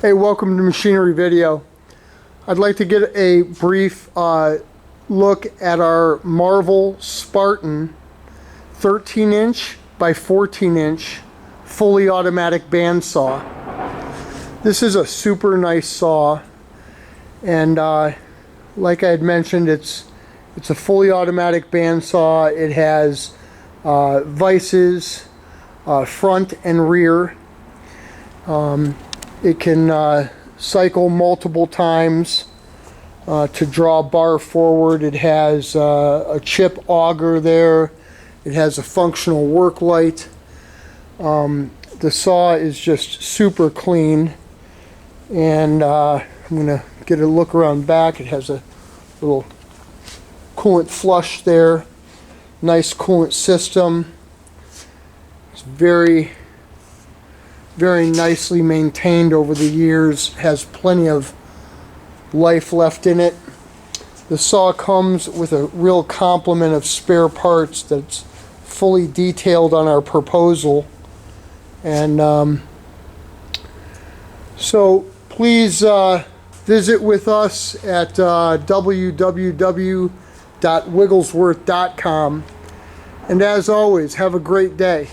Hey, welcome to Machinery Video. I'd like to get a brief look at our Marvel Spartan 13-inch by 14-inch fully automatic bandsaw. This is a super nice saw, and like I had mentioned, it's a fully automatic bandsaw. It has vises, front and rear. It can cycle multiple times to draw bar forward. It has a chip auger there. It has a functional work light. The saw is just super clean, and I'm going to get a look around back. It has a little coolant flush there. Nice coolant system. It's very nicely maintained over the years, has plenty of life left in it. The saw comes with a real complement of spare parts that's fully detailed on our proposal, and so please visit with us at www.wigglesworth.com, and as always, have a great day.